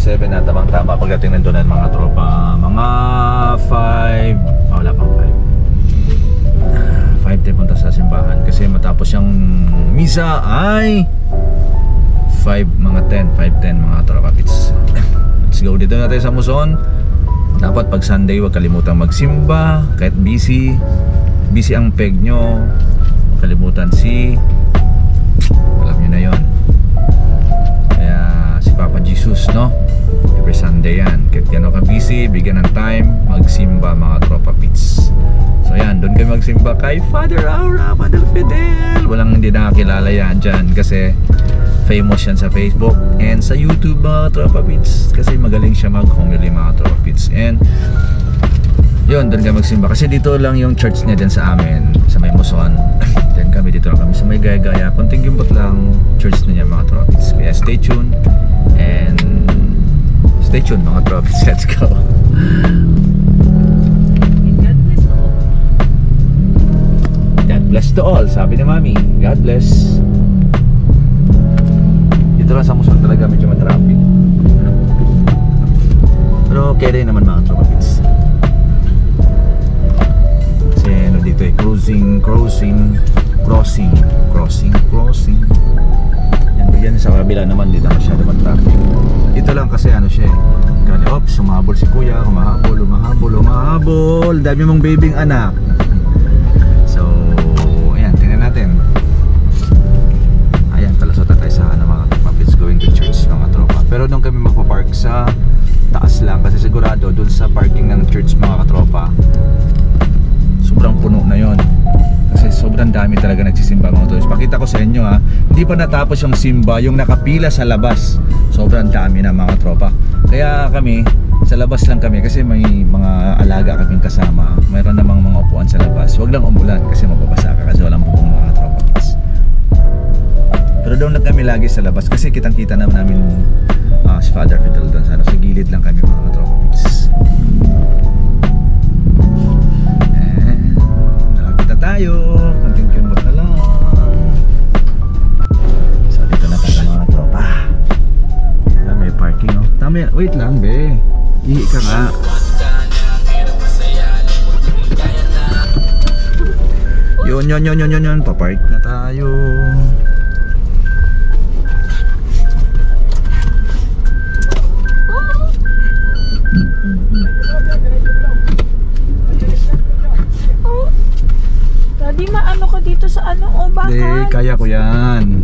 7 na tamang-tama pagdating nandun ng mga tropa. Mga 5, wala pang 5 tayo punta sa simbahan kasi matapos yung misa ay 5:10 mga tropa pits. Let's go, dito na tayo sa Muson. Dapat pag Sunday wag kalimutan magsimba kahit busy ang peg nyo. Huwag kalimutan alam nyo na yon, kaya si Papa Jesus, no? Every Sunday yan, kahit gano'n ka busy, bigyan ng time magsimba mga tropa pits. So yan, doon kayo magsimba kay Father Aura, Father Fidel. Walang hindi nakakilala yan dyan kasi famous yan sa Facebook and sa YouTube mga tropa pits, kasi magaling siya mag-homily mga tropa pits. And yun, doon kayo magsimba kasi dito lang yung church niya din sa amin, sa may Muson. Then kami dito lang kami sa may Gaya-Gaya, konting gimbot lang church na niya mga tropa pits. Kaya stay tuned mga tropa pits. Let's go. God bless to all, sabi ni Mami. God bless. Dito lang sa Muson talaga medyo matraffic, pero okay rin naman mga tropa pits. Kasi ano dito eh, crossing. Yan sa kabila naman, dito masyado matraffic. Dito lang kasi ano siya eh, kani ops, sumahabol si kuya, humahabol, dami mong babying anak. So ayan, tingnan natin. Ayan, talasota tayo sa mga tropa going to church mga tropa. Pero doon kami magpapark sa taas lang kasi sigurado doon sa parking ng church mga katropa sobrang puno na yon, kasi sobrang dami talaga nagsisimba mga tropa. Pakita ko sa inyo ha, hindi pa natapos yung simba, yung nakapila sa labas sobrang dami na mga tropa. Kaya kami sa labas lang kami kasi may mga alaga kaming kasama, mayroon namang mga upuan sa labas. Huwag lang umulan kasi mababasa ka kasi walang bubong mga tropa. Pero doon lang kami lagi sa labas kasi kitang-kita naman namin si Father Fidel doon sa gilid lang kami mga tropa pits. And nalapit na tayo, konting kembot na lang. So dito na tayo mga tropa. May parking oh. Tama yan, wait lang be, ihi ka nga. Yun, papark na tayo. Daddy, maano ka dito sa bakal? Hindi, kaya ko yan.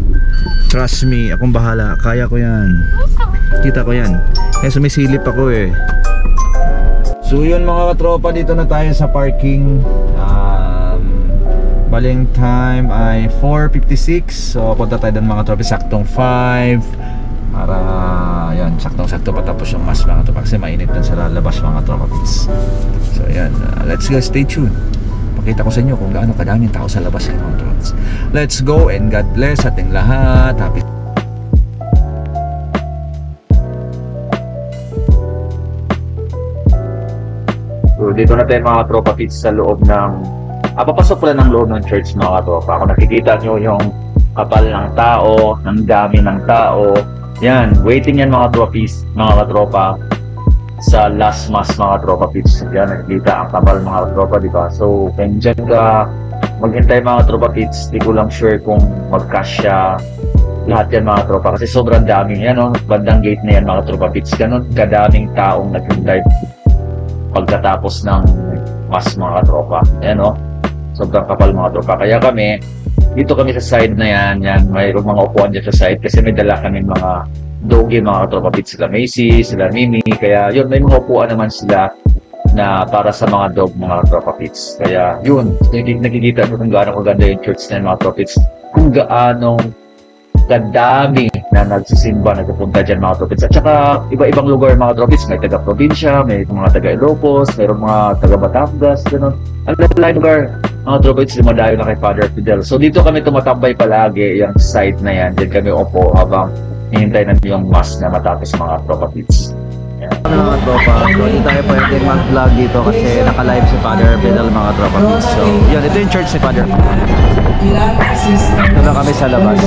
Trust me, akong bahala. Kaya ko yan. Kita ko yan. Kaya sumisilip ako eh. So yun mga katropa, dito na tayo sa parking. Baling time ay 4:56. So punta tayo doon mga tropa, saktong 5 para yan, saktong-sakto patapos yung mas mga tropa kasi mainit dun sa labas mga tropa pits. So yan, let's go, stay tuned. Pakita ko sa inyo kung gaano kadaming tao sa labas mga tropa pits. Let's go and God bless ating lahat. Happy. So dito na tayo mga tropa pits sa loob ng papasok pala ng loob ng church mga katropa. Kung nakikita nyo yung kapal ng tao, ng dami ng tao, yan, waiting yan mga katropa sa last mass mga katropa pits. Yan, nakikita ang kapal mga katropa, diba? So kung dyan ka maghintay mga katropa pits, di ko lang sure kung magkasya lahat yan mga katropa kasi sobrang daming yan, no? Bandang gate na yan mga katropa pits, ganun kadaming taong naghintay pagkatapos ng mass mga katropa. Yan, no? Sobrang kapal mga tropa. Kaya kami, dito kami sa side na yan, mayroong mga upuan dyan sa side kasi may dala kami mga dogi mga tropa pits, sila Macy, sila Mimi. Kaya yun, may mga upuan naman sila na para sa mga dog mga tropa pits. Kaya yun, nakikita mo kung gaano kaganda yung church na yung mga tropa pits, kung gaano kadami na nagsisimba, nagpupunta dyan mga tropa pits. At saka iba-ibang lugar mga tropa pits, may taga-probinsya, may mga taga-Ilocos, mayroong mga taga-Batangas, gano'n. Ang lahat lugar mga tropa pits, lumadayo na kay Father Fidel. So dito kami tumatambay palagi, yung side na yan, dyan kami upo habang hinintay namin yung mass na matapos mga tropa pits. Mga tropa, so hindi tayo pwedeng mag-vlog dito kasi naka-live si Father Fidel mga tropa pits. So yun, ito yung church ni Father Fidel. Ito na kami sa labas.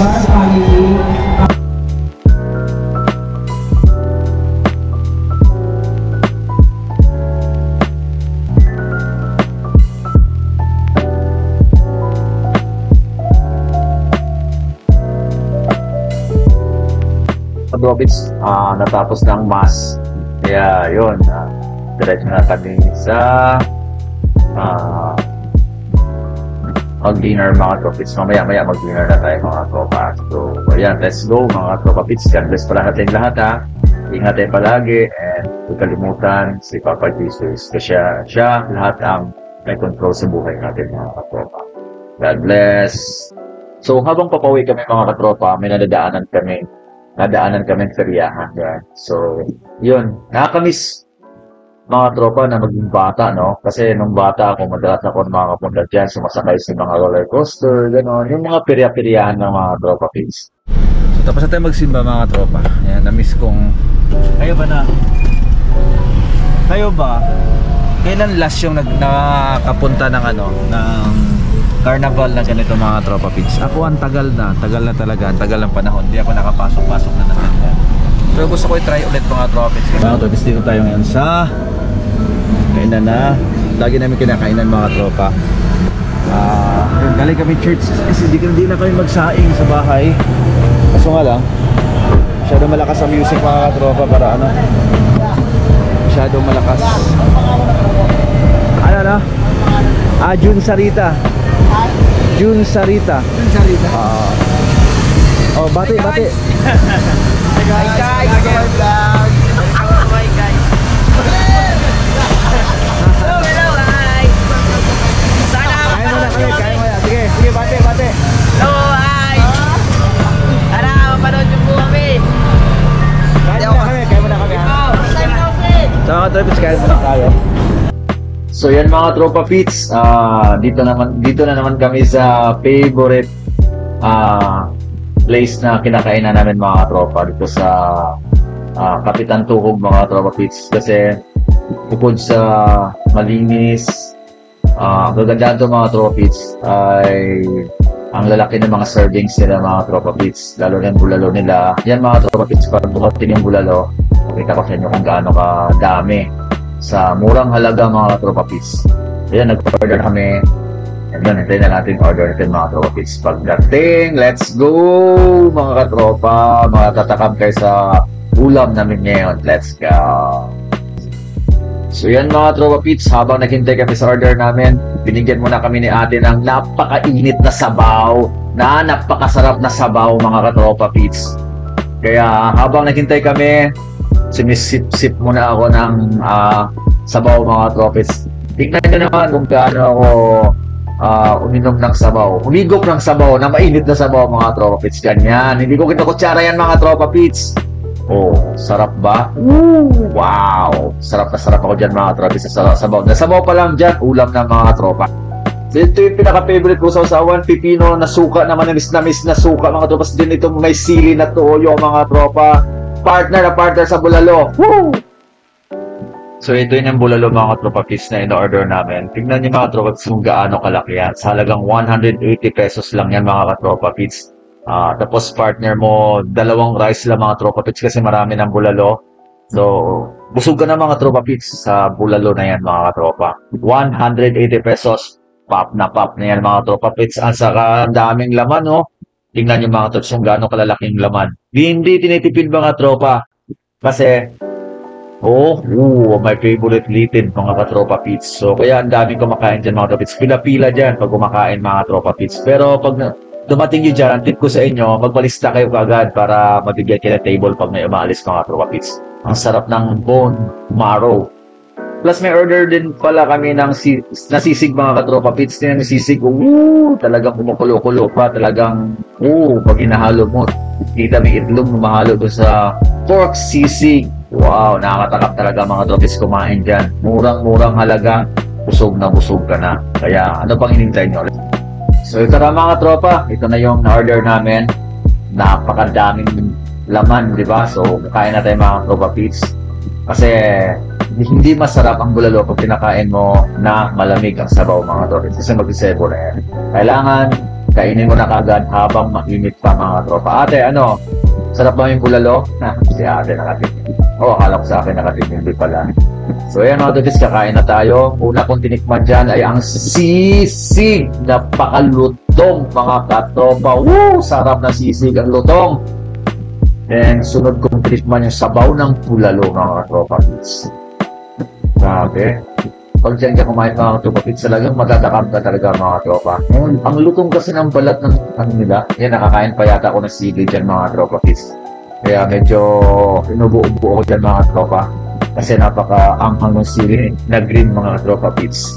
Dropits, natapos ng mass. Kaya yun, diretso na kami sa mag-dinner mga Tropits. Mamaya mag-dinner na tayo mga tropa. So, ayan, let's go mga Tropits. God bless pala natin lahat ha. Ingat tayo palagi and huwag kalimutan si Papa Jesus. Kasi siya lahat ang may control sa buhay natin mga katropa. God bless. So, habang papauwi kami mga katropa, may nadaanan kami feriyahan yan. So, yun. Nakakamiss mga tropa na maging bata, no? Kasi nung bata ako, madalas ako makakapunta dyan, sumasakay sa mga roller coaster, gano'n. Yung mga perya-peryahan ng mga tropa kids. So, tapos na tayo magsimba mga tropa. Ayan, na-miss kong... Kayo ba? Kailan last yung nakapunta ng ng carnival na ganito mga tropa kids? Ako ang tagal na talaga, ang tagal ng panahon. Hindi ako nakapasok-pasok na ganyan. Pero gusto ko i-try ulit mga tropa kids. Mga tropa kids, dito tayo ngayon sa kainan na lagi namin kinakainan mga tropa. Galing kami church kasi hindi na kami magsaing sa bahay. Kaso nga lang masyadong malakas ang music mga tropa para masyadong malakas. June Sarita. Oh, bati. Hi guys. Hello guys. Kaya mo na. Sige, bate. Hello, hi! Tara, mapanood yung po kami! Kaya mo na kami. So mga Tropits, kaya mo na tayo. So yan mga Tropa Pits, dito na naman kami sa favorite place na kinakainan namin mga tropa dito sa Kapitan Tuhog mga Tropa Pits. Kasi bukod sa malinis, gagandaan to mga Tropa Pits ay ang lalaki ng mga servings nila mga Tropa Pits, lalo na yung bulalo nila. Yan mga Tropa Pits, pag bukatin yung bulalo, makita ko sa inyo kung gaano kadami sa murang halaga mga Tropa Pits. Ayan, nag-order kami. And yun, hintayin na natin order natin mga Tropa Pits. Pagdating, let's go mga katropa. Mga tatakam kayo sa ulam namin ngayon. Let's go. So yan mga Tropa Pits, habang naghintay kami sa order namin, binigyan muna kami ni ate ng napakainit na sabaw, na napakasarap na sabaw mga Tropa Pits. Kaya habang naghintay kami, sinisip-sip muna ako ng sabaw mga Tropa Pits. Tingnan nyo naman kung gaano ako uminom ng sabaw. Humigop ng sabaw, na mainit na sabaw mga Tropa Pits. Ganyan, hindi ko kinakutsara yan mga Tropa Pits. Oh, sarap ba? Wow! Sarap na sarap ako dyan mga tropa sa sabaw. Nasabaw pa lang dyan, ulam na mga tropa. So, ito yung pinaka-favorite ko sa usawan, pipino na suka naman, na miss na suka mga tropa. Din itong may sili na toyo mga tropa. Partner sa bulalo. Woo! So ito yun yung bulalo mga tropa kids na in-order namin. Tignan niyo mga tropa kids kung gaano kalaki yan. Sa halagang 180 pesos lang yan mga tropa kids. Tapos partner mo, dalawang rice lang mga tropa pits kasi marami ng bulalo. So, busog ka na mga tropa pits sa bulalo na yan mga tropa. 180 pesos, pop na yan mga tropa pits. Ang saka daming laman, no? Tingnan nyo mga tropa kung gaano kalalaking laman. Hindi tinitipid mga tropa. Kasi, my favorite litid mga tropa pits. So, kaya ang daming kumakain dyan mga tropa pits. Pila-pila dyan pag kumakain mga tropa pits. Pero pag dumating nyo dyan, tip ko sa inyo, magpalista kayo kagad para mabigyan kayo ng table pag may umaalis mga tropa pits. Ang sarap ng bone marrow. Plus may order din pala kami ng nasisig mga katropa pits. Tingnan yung sisig, talagang kumukulo-kulo pa. Talagang, pag hinahalo mo, kita may itlog na mahalo doon sa pork sisig. Wow, nakakatakap talaga mga tropa pits kumain dyan. Murang-murang halaga, busog na busog ka na. Kaya ano pang hinintay nyo? So ito na mga tropa, ito na yung na-order namin. Napakadaming laman, di ba? So kain na tayo mga tropa pits. Kasi hindi masarap ang bulalo pag pinakain mo na malamig ang sabaw mga tropa pits. Kasi mag-isebo na yan. Kailangan kainin mo na kagad habang mainit pa mga tropa. Ate, sarap ba yung bulalo? Si ate nakatikim. Akala ko sa akin nakatikim, hindi pala. So ayan mga tropa pits, kakain na tayo. Una kong tinikman dyan ay ang sisig. Napakalutong mga katropa. Sarap na sisig ang lutong. And sunod kong tikman yung sabaw ng bulalo mga tropa pits. Grabe. Pag dyan ka kumain mga tropa pits, talagang matatakam ka talaga mga tropa. Ang lutong kasi ng balat ng ano nila. Yan, nakakain pa yata ako ng sili dyan mga tropa pits. Kaya medyo inubuo-buo ko dyan mga tropa. Kasi napaka-anghang ng sili na green mga tropa pits.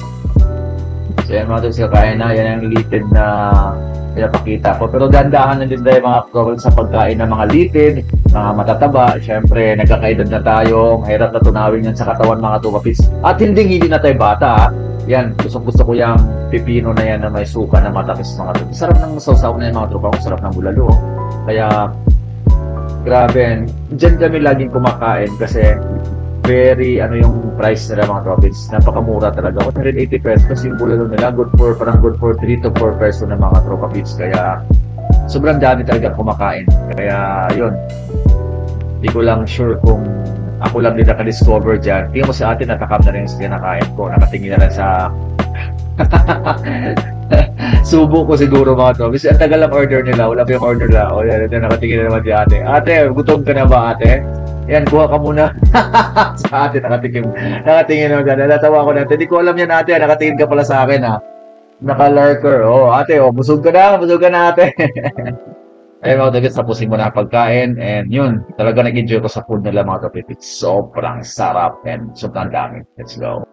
So yan mga tropa, kakain na. Yan ang litid na pinapakita ko. Pero gandahan na din tayo mga tropa sa pagkain ng mga litid, mga matataba. Siyempre, nagkakaedad na tayo. Mahirap na tunawin yan sa katawan mga tropa pits. At hindi na tayo bata. Yan, gusto ko yung pipino na yan na may suka na matamis mga tropa. Sarap ng sausaw na yan mga tropa. Sarap ng bulalo. Kaya grabe, dyan kami laging kumakain kasi very, yung price nila mga tropits, napakamura talaga. 180 pesos yung bulalo nila, parang good for 3 to 4 pesos na mga tropits. Kaya, sobrang dami talaga kumakain. Kaya, yun. Hindi ko lang sure kung ako lang din nakadiscover dyan. Tingnan mo sa atin, natakam na rin yung kinakain ko. Nakatingin na lang sa subo ko siguro mga tropits. Ang tagal ang order nila. Wala pa yung order nila. O yan, nakatingin na naman si ate. Ate, gutom ka na ba ate? Yan, kuha ka muna. Sa ate, nakatingin naman dyan. Natawa ko natin. Hindi ko alam yan ate. Nakatingin ka pala sa akin ha. Naka-lurker. Ate, busog ka na ate. Ayun mga tropits, tapusin mo na ang pagkain. And yun, talaga nag-enjoy ko sa food nila mga tropits. Sobrang sarap and sobrang dami. Let's go.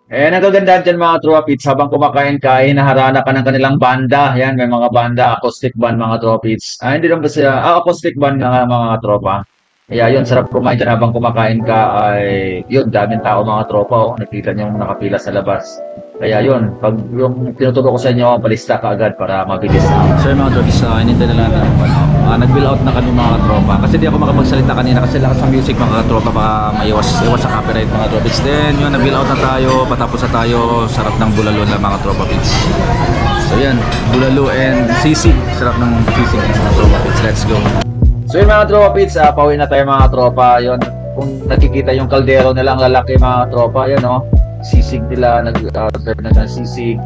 Ang kagandahan dyan mga tropits, habang kumakain ka, hinaharana ka ng kanilang banda. Yan, may mga banda, acoustic band mga tropits. Hindi lang ba sila, acoustic band nga mga tropa. Kaya yun, sarap kumain dyan habang kumakain ka ay, yun, daming tao mga tropa. Nakita niyo nakapila sa labas. Kaya yun, pag yung tinuturo ko sa inyo, palista ka agad para mabilis na. So yung mga tropis, inintay na lang natin nag-bill out na kami mga tropa. Kasi di ako makapagsalita kanina kasi lakas ng music mga tropa, baka maiwas sa copyright mga tropis. Then yun, nag-bill out na tayo, patapos na tayo, sarap ng bulalo na mga tropa pits. So yan, bulalo and sisig, sarap ng sisig mga tropa pits. Let's go. So yung mga tropa pits, pauwi na tayo mga tropa. Yun, kung nakikita yung kaldero nila, ang lalaki mga tropa, yun sisig nila, nag-serve na ng sisig,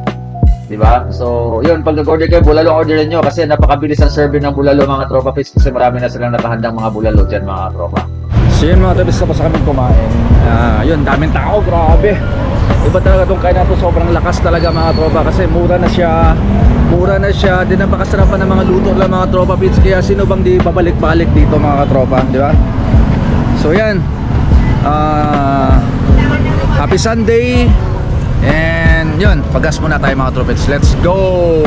di ba? So, yun, pag nag-order kayo, bulalo orderin nyo kasi napakabilis ang serving ng bulalo mga tropa pits kasi marami na silang nakahandang mga bulalo dyan mga tropa. So yun mga tropis, tapos kami kumain. Yun, daming tao, grabe. Iba talaga itong kain na ito, sobrang lakas talaga mga tropa kasi mura na siya, din napakasarap pa ng mga luto lang mga tropa pits, kaya sino bang di babalik-balik dito mga tropa, di ba? So yan, happy Sunday. And yun, pagas muna tayo mga tropits. Let's go!